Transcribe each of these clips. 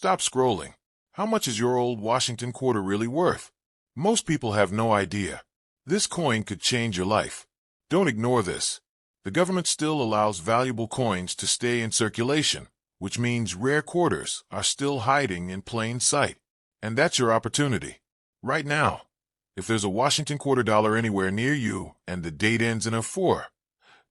Stop scrolling. How much is your old Washington quarter really worth? Most people have no idea. This coin could change your life. Don't ignore this. The government still allows valuable coins to stay in circulation, which means rare quarters are still hiding in plain sight. And that's your opportunity. Right now. If there's a Washington quarter dollar anywhere near you and the date ends in a 4,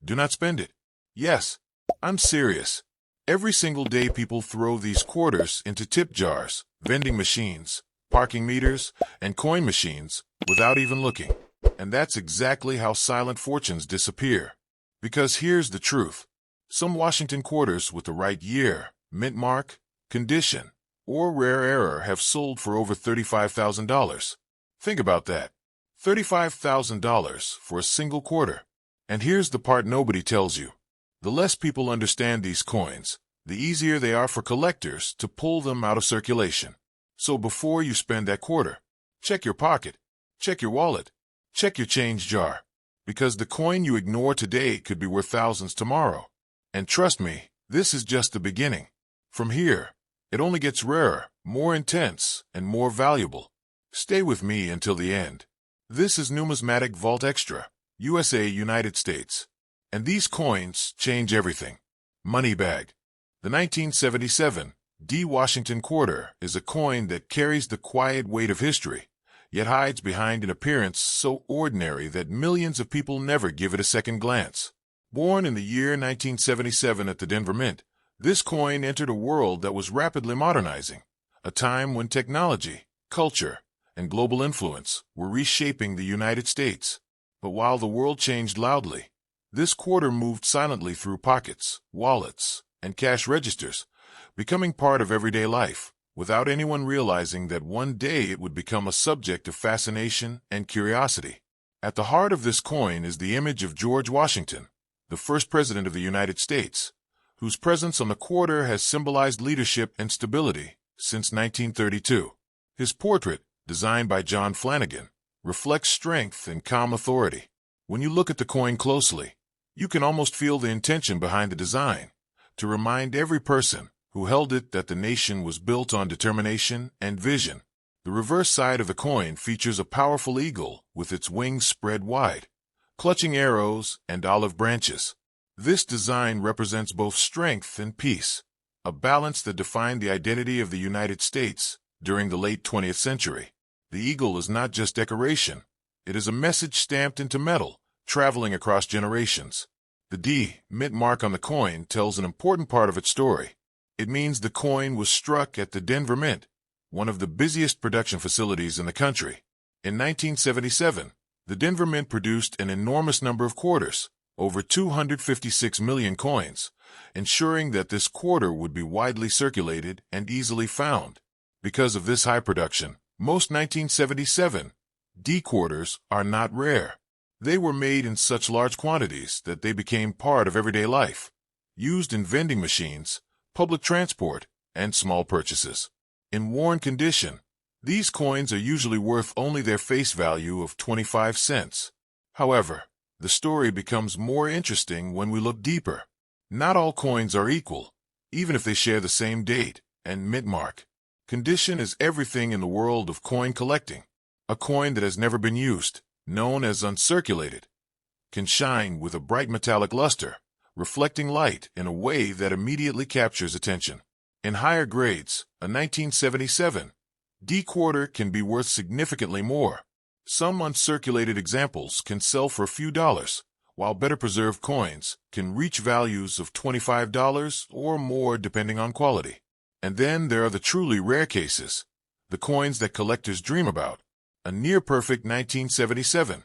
do not spend it. Yes, I'm serious. Every single day people throw these quarters into tip jars, vending machines, parking meters, and coin machines without even looking. And that's exactly how silent fortunes disappear. Because here's the truth. Some Washington quarters with the right year, mint mark, condition, or rare error have sold for over $35,000. Think about that. $35,000 for a single quarter. And here's the part nobody tells you. The less people understand these coins, the easier they are for collectors to pull them out of circulation. So before you spend that quarter, check your pocket, check your wallet, check your change jar. Because the coin you ignore today could be worth thousands tomorrow. And trust me, this is just the beginning. From here, it only gets rarer, more intense, and more valuable. Stay with me until the end. This is Numismatic Vault Extra, USA, United States. And these coins change everything. Money bag. The 1977 D. Washington quarter is a coin that carries the quiet weight of history, yet hides behind an appearance so ordinary that millions of people never give it a second glance. Born in the year 1977 at the Denver Mint, this coin entered a world that was rapidly modernizing, a time when technology, culture, and global influence were reshaping the United States. But while the world changed loudly, this quarter moved silently through pockets, wallets, and cash registers, becoming part of everyday life, without anyone realizing that one day it would become a subject of fascination and curiosity. At the heart of this coin is the image of George Washington, the first president of the United States, whose presence on the quarter has symbolized leadership and stability since 1932. His portrait, designed by John Flanagan, reflects strength and calm authority. When you look at the coin closely, you can almost feel the intention behind the design, to remind every person who held it that the nation was built on determination and vision. The reverse side of the coin features a powerful eagle with its wings spread wide, clutching arrows and olive branches. This design represents both strength and peace, a balance that defined the identity of the United States during the late 20th century. The eagle is not just decoration. It is a message stamped into metal, traveling across generations. The D. Mint mark on the coin tells an important part of its story. It means the coin was struck at the Denver Mint, one of the busiest production facilities in the country. In 1977, the Denver Mint produced an enormous number of quarters, over 256 million coins, ensuring that this quarter would be widely circulated and easily found. Because of this high production, most 1977 D quarters are not rare. They were made in such large quantities that they became part of everyday life, used in vending machines, public transport, and small purchases. In worn condition, these coins are usually worth only their face value of 25 cents. However, the story becomes more interesting when we look deeper. Not all coins are equal, even if they share the same date and mint mark. Condition is everything in the world of coin collecting. A coin that has never been used, known as uncirculated, can shine with a bright metallic luster, reflecting light in a way that immediately captures attention. In higher grades, a 1977 D quarter can be worth significantly more. Some uncirculated examples can sell for a few dollars, while better preserved coins can reach values of $25 or more depending on quality. And then there are the truly rare cases, the coins that collectors dream about. A near-perfect 1977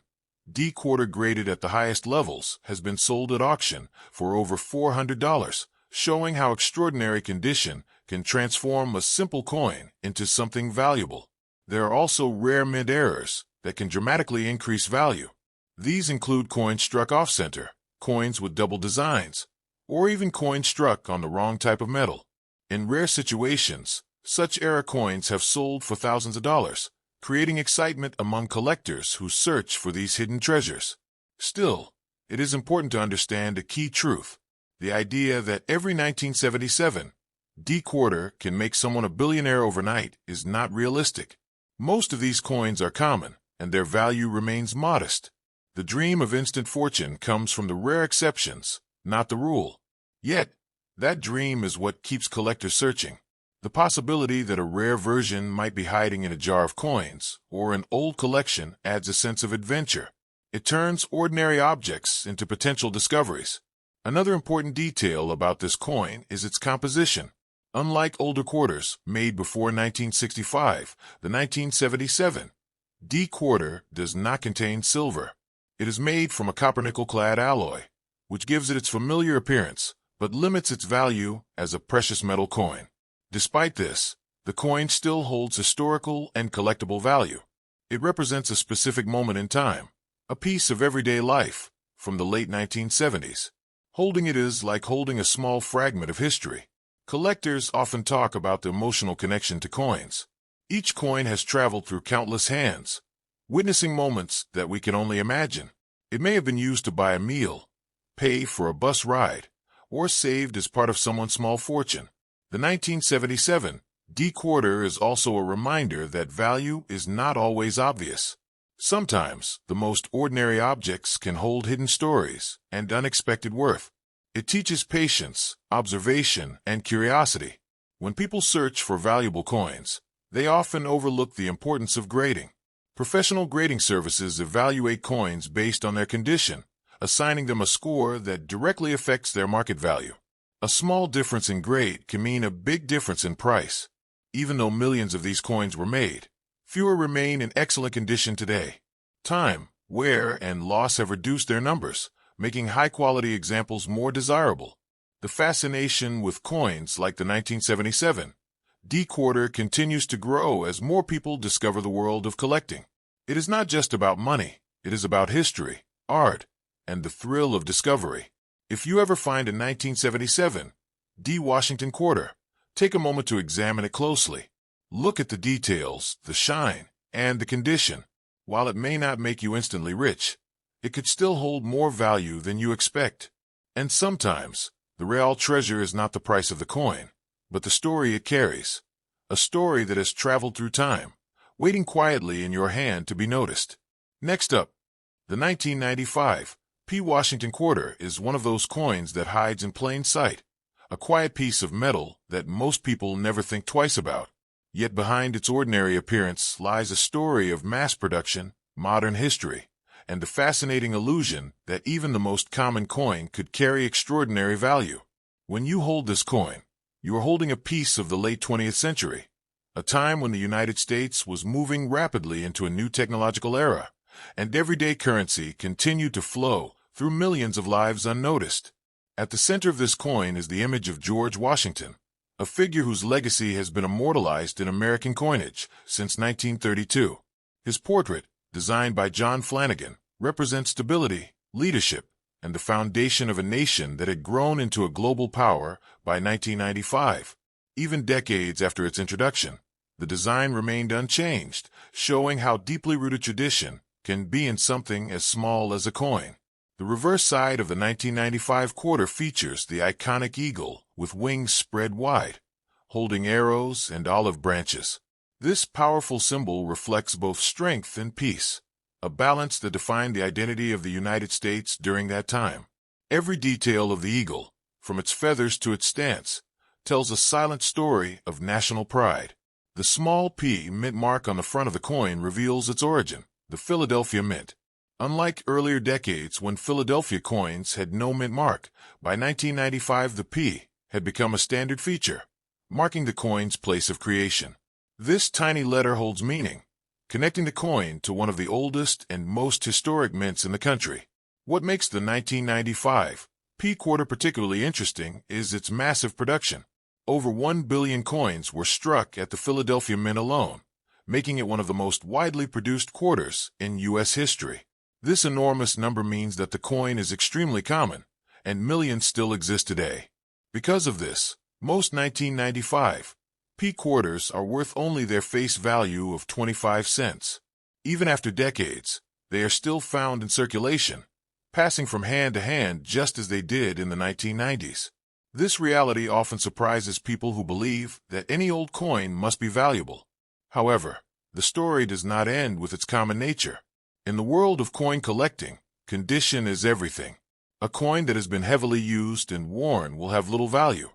D quarter graded at the highest levels has been sold at auction for over $400, showing how extraordinary condition can transform a simple coin into something valuable. There are also rare mint errors that can dramatically increase value. These include coins struck off-center, coins with double designs, or even coins struck on the wrong type of metal. In rare situations, such error coins have sold for thousands of dollars, creating excitement among collectors who search for these hidden treasures. Still, it is important to understand a key truth: the idea that every 1977 D-quarter can make someone a billionaire overnight is not realistic. Most of these coins are common, and their value remains modest. The dream of instant fortune comes from the rare exceptions, not the rule. Yet, that dream is what keeps collectors searching. The possibility that a rare version might be hiding in a jar of coins or an old collection adds a sense of adventure. It turns ordinary objects into potential discoveries. Another important detail about this coin is its composition. Unlike older quarters made before 1965, the 1977 D-quarter does not contain silver. It is made from a copper-nickel-clad alloy, which gives it its familiar appearance, but limits its value as a precious metal coin. Despite this, the coin still holds historical and collectible value. It represents a specific moment in time, a piece of everyday life from the late 1970s. Holding it is like holding a small fragment of history. Collectors often talk about the emotional connection to coins. Each coin has traveled through countless hands, witnessing moments that we can only imagine. It may have been used to buy a meal, pay for a bus ride, or saved as part of someone's small fortune. The 1977 D-quarter is also a reminder that value is not always obvious. Sometimes, the most ordinary objects can hold hidden stories and unexpected worth. It teaches patience, observation, and curiosity. When people search for valuable coins, they often overlook the importance of grading. Professional grading services evaluate coins based on their condition, assigning them a score that directly affects their market value. A small difference in grade can mean a big difference in price. Even though millions of these coins were made, fewer remain in excellent condition today. Time, wear, and loss have reduced their numbers, making high-quality examples more desirable. The fascination with coins like the 1977 D-quarter continues to grow as more people discover the world of collecting. It is not just about money, it is about history, art, and the thrill of discovery. If you ever find a 1977 D Washington quarter, take a moment to examine it closely. Look at the details, the shine, and the condition. While it may not make you instantly rich, it could still hold more value than you expect. And sometimes, the real treasure is not the price of the coin, but the story it carries. A story that has traveled through time, waiting quietly in your hand to be noticed. Next up, the 1995 P. Washington quarter is one of those coins that hides in plain sight, a quiet piece of metal that most people never think twice about. Yet behind its ordinary appearance lies a story of mass production, modern history, and the fascinating illusion that even the most common coin could carry extraordinary value. When you hold this coin, you are holding a piece of the late 20th century, a time when the United States was moving rapidly into a new technological era, and everyday currency continued to flow through millions of lives unnoticed. At the center of this coin is the image of George Washington, a figure whose legacy has been immortalized in American coinage since 1932. His portrait, designed by John Flanagan, represents stability, leadership, and the foundation of a nation that had grown into a global power by 1995. Even decades after its introduction, the design remained unchanged, showing how deeply rooted tradition can be in something as small as a coin. The reverse side of the 1995 quarter features the iconic eagle with wings spread wide, holding arrows and olive branches. This powerful symbol reflects both strength and peace, a balance that defined the identity of the United States during that time. Every detail of the eagle, from its feathers to its stance, tells a silent story of national pride. The small P mint mark on the front of the coin reveals its origin, the Philadelphia Mint. Unlike earlier decades when Philadelphia coins had no mint mark, by 1995 the P had become a standard feature, marking the coin's place of creation. This tiny letter holds meaning, connecting the coin to one of the oldest and most historic mints in the country. What makes the 1995 P quarter particularly interesting is its massive production. Over 1 billion coins were struck at the Philadelphia Mint alone, making it one of the most widely produced quarters in U.S. history. This enormous number means that the coin is extremely common, and millions still exist today. Because of this, most 1995 P quarters are worth only their face value of 25 cents. Even after decades, they are still found in circulation, passing from hand to hand just as they did in the 1990s. This reality often surprises people who believe that any old coin must be valuable. However, the story does not end with its common nature. In the world of coin collecting, condition is everything. A coin that has been heavily used and worn will have little value,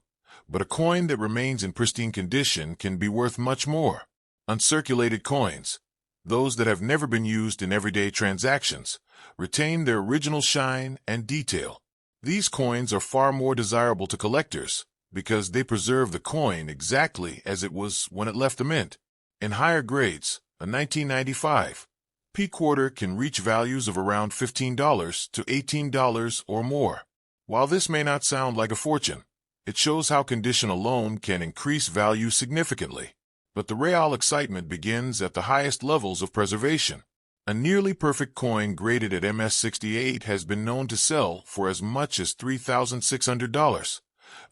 but a coin that remains in pristine condition can be worth much more. Uncirculated coins, those that have never been used in everyday transactions, retain their original shine and detail. These coins are far more desirable to collectors because they preserve the coin exactly as it was when it left the mint. In higher grades, a 1995 P quarter can reach values of around $15 to $18 or more. While this may not sound like a fortune, it shows how condition alone can increase value significantly. But the real excitement begins at the highest levels of preservation. A nearly perfect coin graded at MS-68 has been known to sell for as much as $3,600,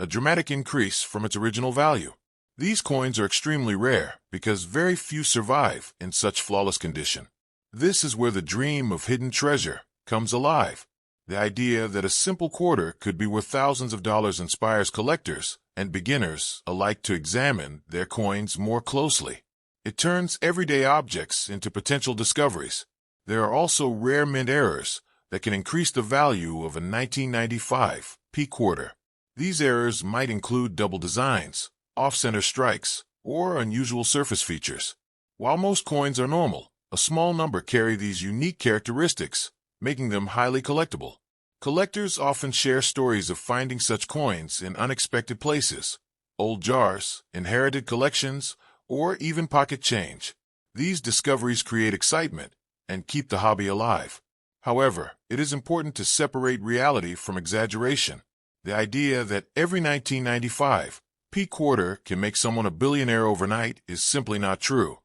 a dramatic increase from its original value. These coins are extremely rare because very few survive in such flawless condition. This is where the dream of hidden treasure comes alive. The idea that a simple quarter could be worth thousands of dollars inspires collectors and beginners alike to examine their coins more closely. It turns everyday objects into potential discoveries. There are also rare mint errors that can increase the value of a 1995 P quarter. These errors might include double designs, off-center strikes, or unusual surface features. While most coins are normal, a small number carry these unique characteristics, making them highly collectible. Collectors often share stories of finding such coins in unexpected places: old jars, inherited collections, or even pocket change. These discoveries create excitement and keep the hobby alive. However, it is important to separate reality from exaggeration. The idea that every 1995 P quarter can make someone a billionaire overnight is simply not true.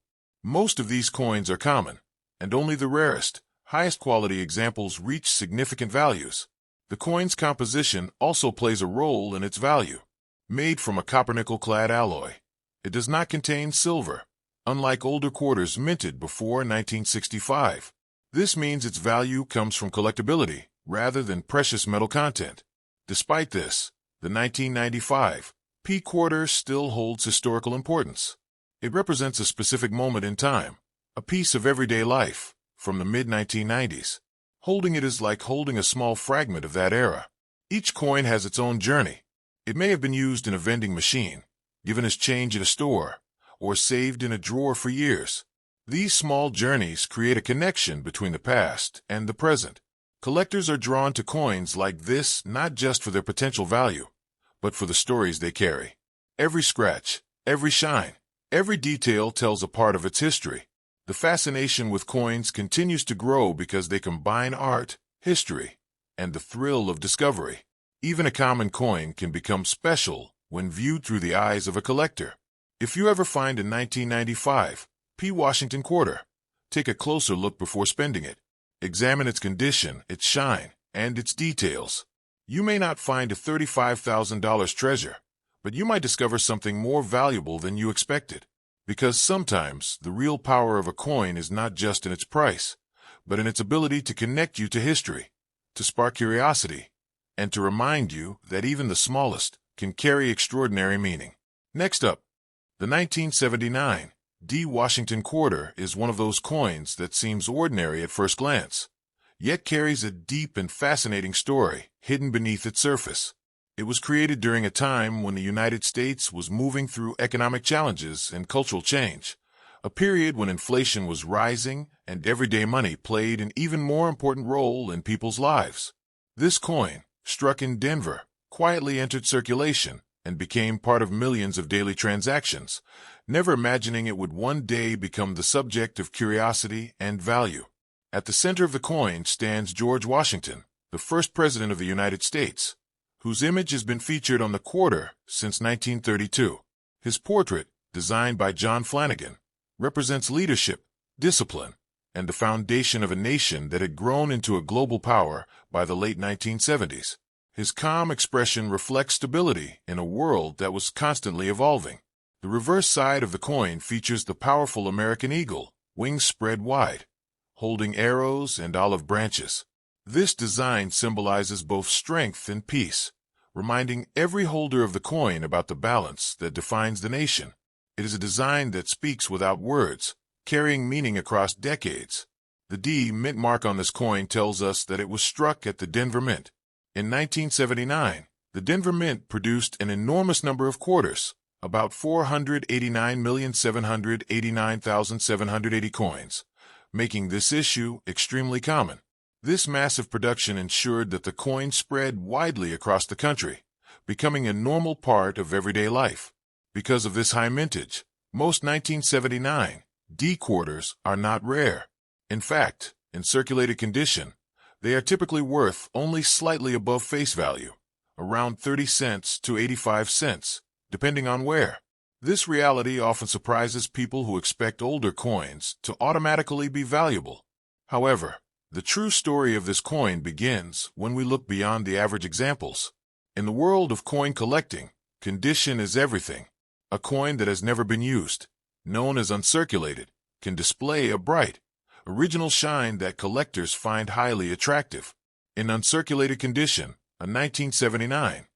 Most of these coins are common, and only the rarest, highest quality examples reach significant values. The coin's composition also plays a role in its value. Made from a copper-nickel-clad alloy, it does not contain silver, unlike older quarters minted before 1965. This means its value comes from collectability rather than precious metal content. Despite this, the 1995 P quarter still holds historical importance. It represents a specific moment in time, a piece of everyday life from the mid-1990s. Holding it is like holding a small fragment of that era. Each coin has its own journey. It may have been used in a vending machine, given as change at a store, or saved in a drawer for years. These small journeys create a connection between the past and the present. Collectors are drawn to coins like this not just for their potential value, but for the stories they carry. Every scratch, every shine, every detail tells a part of its history. The fascination with coins continues to grow because they combine art, history, and the thrill of discovery. Even a common coin can become special when viewed through the eyes of a collector. If you ever find a 1995 P Washington quarter, take a closer look before spending it. Examine its condition, its shine, and its details. You may not find a $35,000 treasure, but you might discover something more valuable than you expected. Because sometimes the real power of a coin is not just in its price, but in its ability to connect you to history, to spark curiosity, and to remind you that even the smallest can carry extraordinary meaning. Next up, the 1979 D Washington quarter is one of those coins that seems ordinary at first glance, yet carries a deep and fascinating story hidden beneath its surface. It was created during a time when the United States was moving through economic challenges and cultural change, a period when inflation was rising and everyday money played an even more important role in people's lives. This coin, struck in Denver, quietly entered circulation and became part of millions of daily transactions, never imagining it would one day become the subject of curiosity and value. At the center of the coin stands George Washington, the first president of the United States, whose image has been featured on the quarter since 1932. His portrait, designed by John Flanagan, represents leadership, discipline, and the foundation of a nation that had grown into a global power by the late 1970s. His calm expression reflects stability in a world that was constantly evolving. The reverse side of the coin features the powerful American eagle, wings spread wide, holding arrows and olive branches. This design symbolizes both strength and peace, reminding every holder of the coin about the balance that defines the nation. It is a design that speaks without words, carrying meaning across decades. The D mint mark on this coin tells us that it was struck at the Denver Mint. In 1979, the Denver Mint produced an enormous number of quarters, about 489,789,780 coins, making this issue extremely common. This massive production ensured that the coin spread widely across the country, becoming a normal part of everyday life. Because of this high mintage, most 1979 D quarters are not rare. In fact, in circulated condition, they are typically worth only slightly above face value, around 30 cents to 85 cents, depending on where. This reality often surprises people who expect older coins to automatically be valuable. However, the true story of this coin begins when we look beyond the average examples. In the world of coin collecting, condition is everything. A coin that has never been used, known as uncirculated, can display a bright, original shine that collectors find highly attractive. In uncirculated condition, a 1979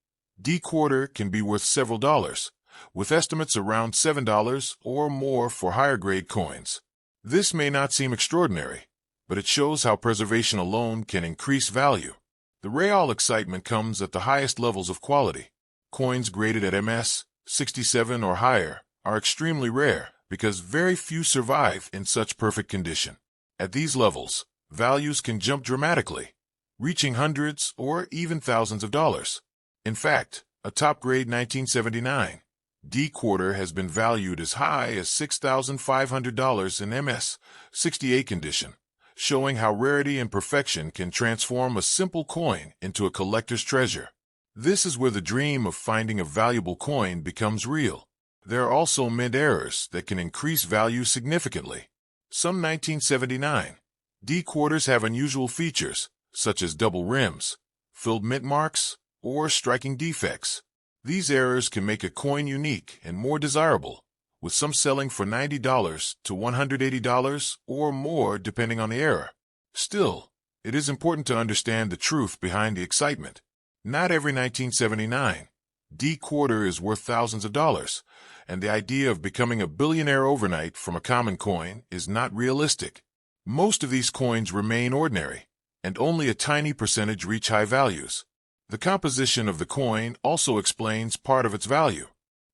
D quarter can be worth several dollars, with estimates around $7 or more for higher-grade coins. This may not seem extraordinary, but it shows how preservation alone can increase value. The real excitement comes at the highest levels of quality. Coins graded at MS 67 or higher are extremely rare because very few survive in such perfect condition. At these levels, values can jump dramatically, reaching hundreds or even thousands of dollars. In fact, a top-grade 1979 D quarter has been valued as high as $6,500 in MS 68 condition, showing how rarity and perfection can transform a simple coin into a collector's treasure. This is where the dream of finding a valuable coin becomes real. There are also mint errors that can increase value significantly. Some 1979 D quarters have unusual features, such as double rims, filled mint marks, or striking defects. These errors can make a coin unique and more desirable, with some selling for $90 to $180 or more depending on the error. Still, it is important to understand the truth behind the excitement. Not every 1979 D quarter is worth thousands of dollars, and the idea of becoming a billionaire overnight from a common coin is not realistic. Most of these coins remain ordinary, and only a tiny percentage reach high values. The composition of the coin also explains part of its value.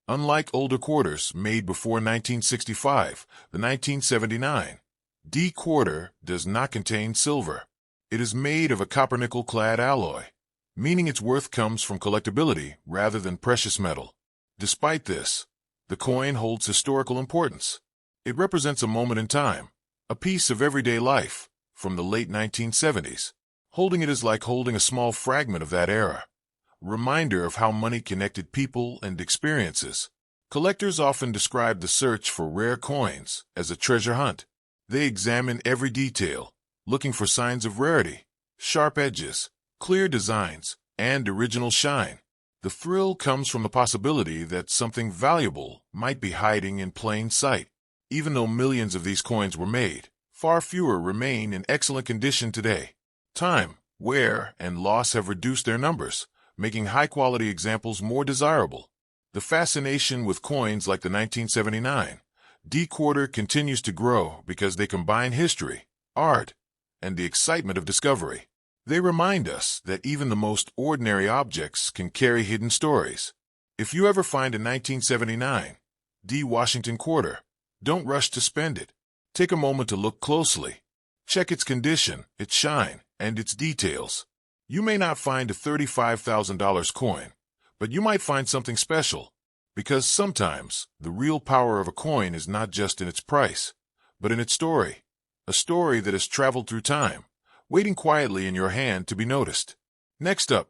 Unlike older quarters made before 1965, the 1979 D quarter does not contain silver. It is made of a copper-nickel-clad alloy, meaning its worth comes from collectability rather than precious metal. Despite this, the coin holds historical importance. It represents a moment in time, a piece of everyday life from the late 1970s. Holding it is like holding a small fragment of that era, a reminder of how money connected people and experiences. Collectors often describe the search for rare coins as a treasure hunt. They examine every detail, looking for signs of rarity, sharp edges, clear designs, and original shine. The thrill comes from the possibility that something valuable might be hiding in plain sight. Even though millions of these coins were made, far fewer remain in excellent condition today. Time, wear, and loss have reduced their numbers, making high-quality examples more desirable. The fascination with coins like the 1979 D quarter continues to grow because they combine history, art, and the excitement of discovery. They remind us that even the most ordinary objects can carry hidden stories. If you ever find a 1979 D Washington quarter, don't rush to spend it. Take a moment to look closely. Check its condition, its shine, and its details. You may not find a $35,000 coin, but you might find something special. Because sometimes the real power of a coin is not just in its price, but in its story. A story that has traveled through time, waiting quietly in your hand to be noticed. Next up,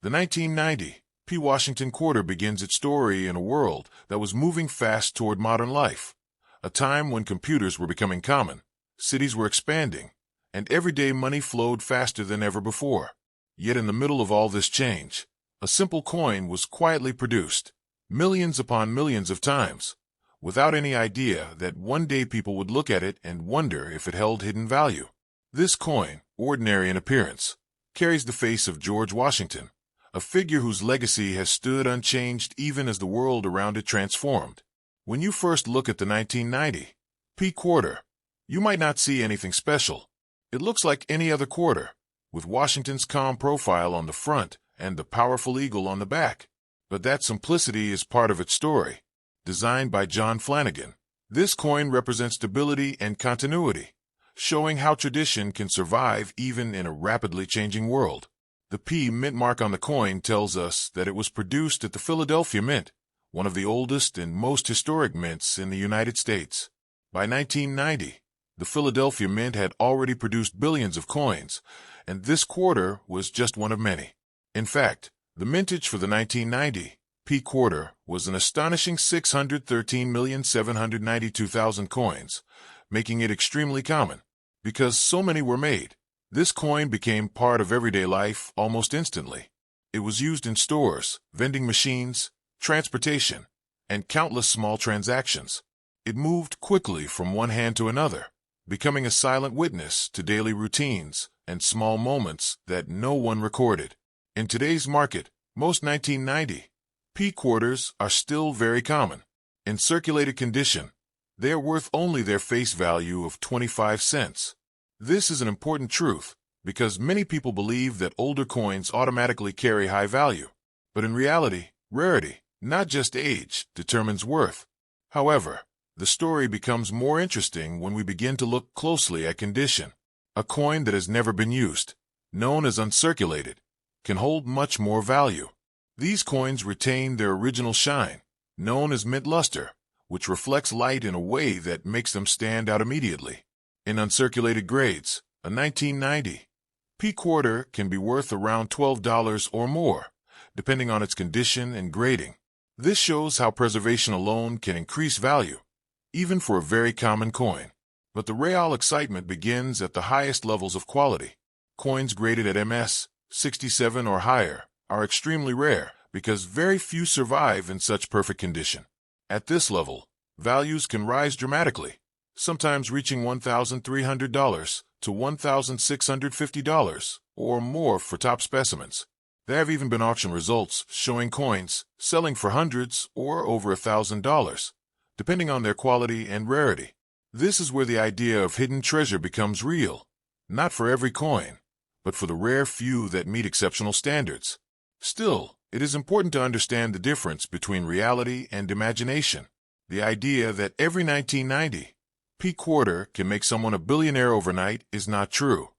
the 1990 P. Washington quarter begins its story in a world that was moving fast toward modern life. A time when computers were becoming common, cities were expanding, and everyday money flowed faster than ever before. Yet in the middle of all this change, a simple coin was quietly produced, millions upon millions of times, without any idea that one day people would look at it and wonder if it held hidden value. This coin, ordinary in appearance, carries the face of George Washington, a figure whose legacy has stood unchanged even as the world around it transformed. When you first look at the 1990 P quarter, you might not see anything special. It looks like any other quarter, with Washington's calm profile on the front and the powerful eagle on the back. But that simplicity is part of its story. Designed by John Flanagan, this coin represents stability and continuity, showing how tradition can survive even in a rapidly changing world. The P mint mark on the coin tells us that it was produced at the Philadelphia Mint, one of the oldest and most historic mints in the United States. By 1990, the Philadelphia Mint had already produced billions of coins, and this quarter was just one of many. In fact, the mintage for the 1990 P quarter was an astonishing 613,792,000 coins, making it extremely common. Because so many were made, this coin became part of everyday life almost instantly. It was used in stores, vending machines, transportation, and countless small transactions. It moved quickly from one hand to another, becoming a silent witness to daily routines and small moments that no one recorded. In today's market, most 1990 P quarters are still very common. In circulated condition, they are worth only their face value of 25 cents. This is an important truth because many people believe that older coins automatically carry high value. But in reality, rarity, not just age, determines worth. However, the story becomes more interesting when we begin to look closely at condition. A coin that has never been used, known as uncirculated, can hold much more value. These coins retain their original shine, known as mint luster, which reflects light in a way that makes them stand out immediately. In uncirculated grades, a 1990 P quarter can be worth around $12 or more, depending on its condition and grading. This shows how preservation alone can increase value, even for a very common coin. But the real excitement begins at the highest levels of quality. Coins graded at MS 67 or higher are extremely rare because very few survive in such perfect condition. At this level, values can rise dramatically, sometimes reaching $1,300 to $1,650 or more for top specimens. There have even been auction results showing coins selling for hundreds or over $1,000, depending on their quality and rarity. This is where the idea of hidden treasure becomes real, not for every coin, but for the rare few that meet exceptional standards. Still, it is important to understand the difference between reality and imagination. The idea that every 1990 P quarter can make someone a billionaire overnight is not true.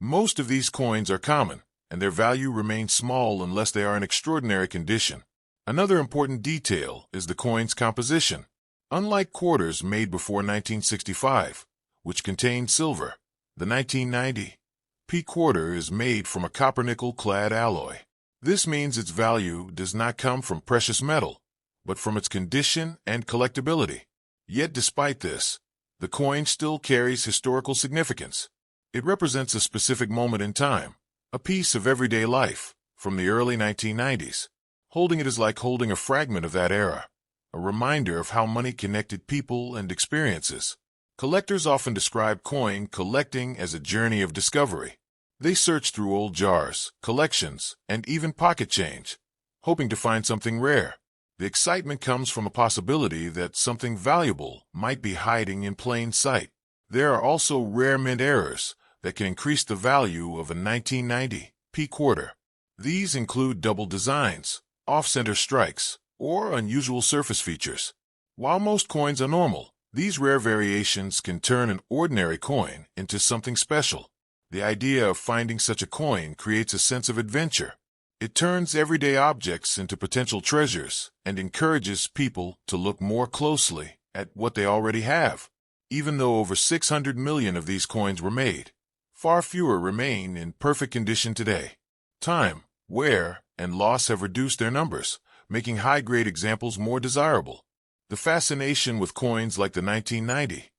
Most of these coins are common, and their value remains small unless they are in extraordinary condition. Another important detail is the coin's composition. Unlike quarters made before 1965, which contained silver, the 1990 P quarter is made from a copper-nickel-clad alloy. This means its value does not come from precious metal, but from its condition and collectability. Yet despite this, the coin still carries historical significance. It represents a specific moment in time, a piece of everyday life from the early 1990s. Holding it is like holding a fragment of that era, a reminder of how money connected people and experiences. Collectors often describe coin collecting as a journey of discovery. They search through old jars, collections, and even pocket change, hoping to find something rare. The excitement comes from a possibility that something valuable might be hiding in plain sight. There are also rare mint errors that can increase the value of a 1990 P quarter. These include double designs, off-center strikes, or unusual surface features. While most coins are normal, these rare variations can turn an ordinary coin into something special. The idea of finding such a coin creates a sense of adventure. It turns everyday objects into potential treasures and encourages people to look more closely at what they already have. Even though over 600 million of these coins were made, far fewer remain in perfect condition today. Time, wear, and loss have reduced their numbers, making high-grade examples more desirable. The fascination with coins like the 1990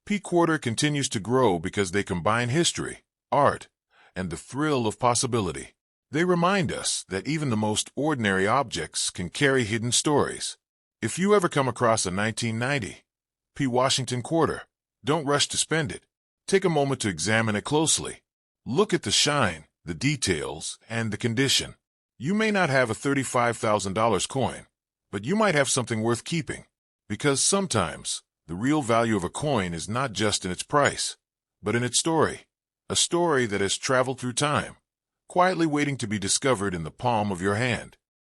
P quarter continues to grow because they combine history, art, and the thrill of possibility. They remind us that even the most ordinary objects can carry hidden stories. If you ever come across a 1990 P Washington quarter, don't rush to spend it. Take a moment to examine it closely. Look at the shine, the details, and the condition. You may not have a $35,000 coin, but you might have something worth keeping. Because sometimes, the real value of a coin is not just in its price, but in its story. A story that has traveled through time, quietly waiting to be discovered in the palm of your hand.